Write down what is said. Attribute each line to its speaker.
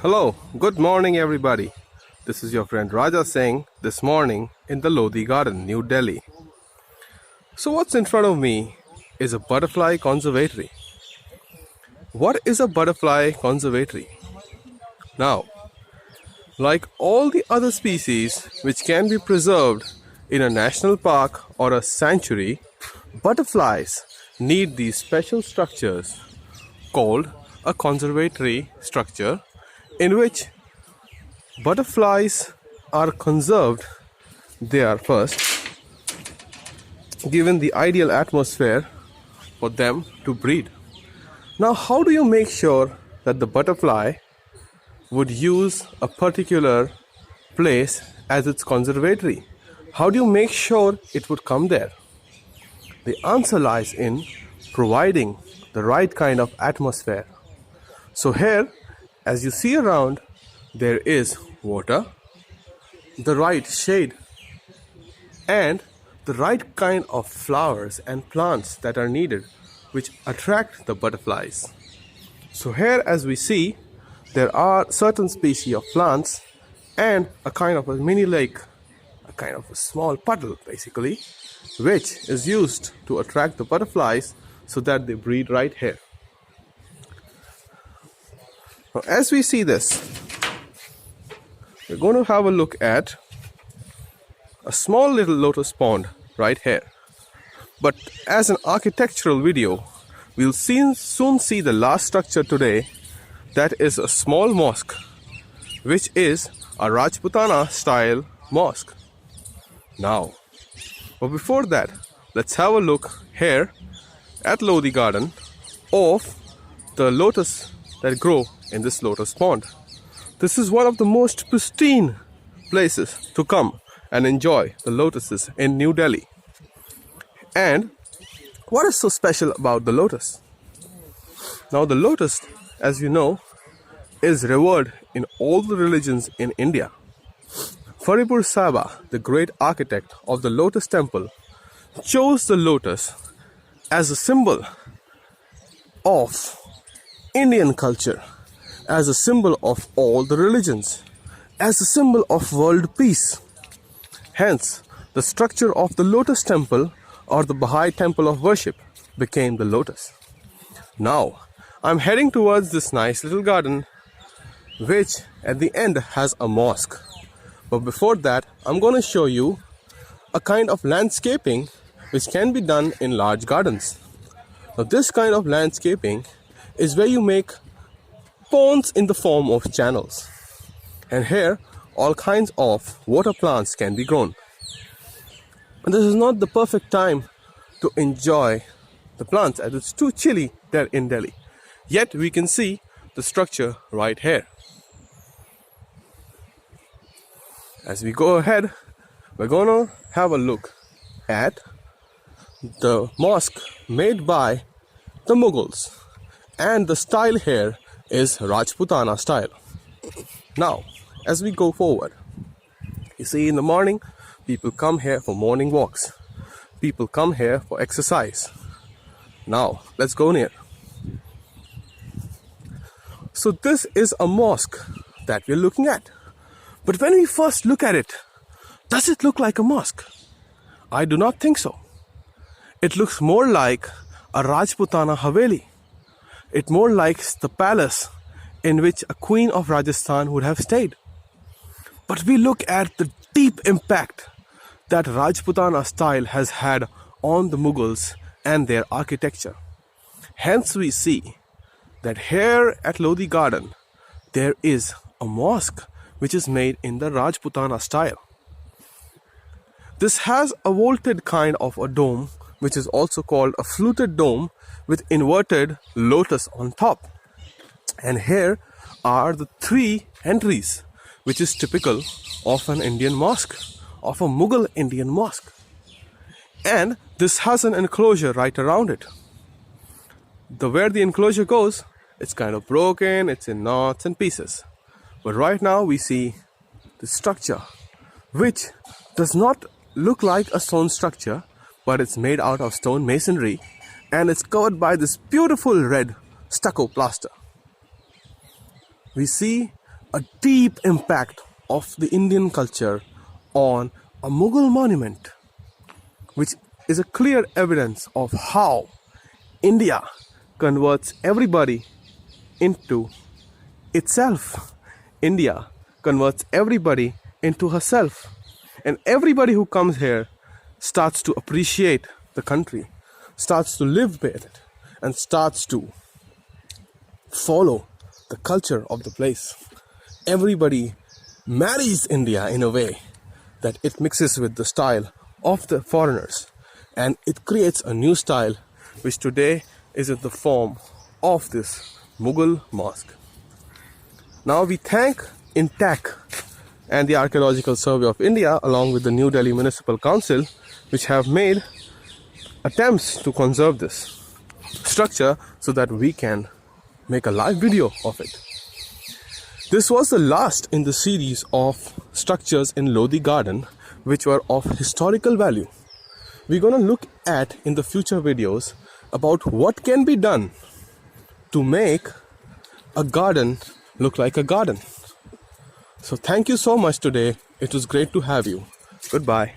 Speaker 1: Hello, good morning everybody. This is your friend Raja saying this morning in the Lodhi Garden, New Delhi. So what's in front of me is a butterfly conservatory. What is a butterfly conservatory? Now, like all the other species which can be preserved in a national park or a sanctuary, butterflies need these special structures called a conservatory structure in which butterflies are conserved. They are first given the ideal atmosphere for them to breed. Now, how do you make sure that the butterfly would use a particular place as its conservatory? How do you make sure it would come there? The answer lies in providing the right kind of atmosphere. So here, as you see around, there is water, the right shade, and the right kind of flowers and plants that are needed which attract the butterflies. So here, as we see, there are certain species of plants and a kind of a mini lake, a kind of a small puddle basically, which is used to attract the butterflies so that they breed right here. Now, as we see this, we're going to have a look at a small little lotus pond right here. But as an architectural video, we'll soon see the last structure today. That is a small mosque, which is a Rajputana style mosque. Now, but before that, let's have a look here at Lodhi Garden of the lotus that grow in this lotus pond. This is one of the most pristine places to come and enjoy the lotuses in New Delhi. And what is so special about the lotus? Now, the lotus, as you know, is revered in all the religions in India. Faripur Saba, the great architect of the Lotus Temple, chose the lotus as a symbol of Indian culture, as a symbol of all the religions, as a symbol of world peace. Hence, the structure of the Lotus Temple or the Baha'i Temple of Worship became the lotus. Now, I'm heading towards this nice little garden which at the end has a mosque. But before that, I'm going to show you a kind of landscaping which can be done in large gardens. Now, this kind of landscaping is where you make ponds in the form of channels. And here, all kinds of water plants can be grown. And this is not the perfect time to enjoy the plants as it's too chilly there in Delhi. Yet we can see the structure right here. As we go ahead, we're going to have a look at the mosque made by the Mughals. And the style here is Rajputana style. Now, as we go forward, you see in the morning, people come here for morning walks. People come here for exercise. Now, let's go near. So this is a mosque that we're looking at. But when we first look at it, does it look like a mosque? I do not think so. It looks more like a Rajputana Haveli. It more likes the palace in which a queen of Rajasthan would have stayed. But we look at the deep impact that Rajputana style has had on the Mughals and their architecture. Hence we see that here at Lodhi Garden, there is a mosque which is made in the Rajputana style. This has a vaulted kind of a dome, which is also called a fluted dome with inverted lotus on top. And here are the three entries, which is typical of an Indian mosque, of a Mughal Indian mosque. And this has an enclosure right around it. Where the enclosure goes, it's kind of broken, it's in knots and pieces. But right now we see the structure, which does not look like a stone structure, but it's made out of stone masonry, and it's covered by this beautiful red stucco plaster. We see a deep impact of the Indian culture on a Mughal monument, which is a clear evidence of how India converts everybody into itself. India converts everybody into herself. And everybody who comes here starts to appreciate the country, starts to live with it, and starts to follow the culture of the place. Everybody marries India in a way that it mixes with the style of the foreigners, and it creates a new style which today is in the form of this Mughal mosque. Now we thank INTAC and the Archaeological Survey of India along with the New Delhi Municipal Council, which have made attempts to conserve this structure so that we can make a live video of it. This was the last in the series of structures in Lodhi garden which were of historical value. We're going to look at in the future videos about what can be done to make a garden look like a garden. So thank you so much today. It was great to have you. Goodbye.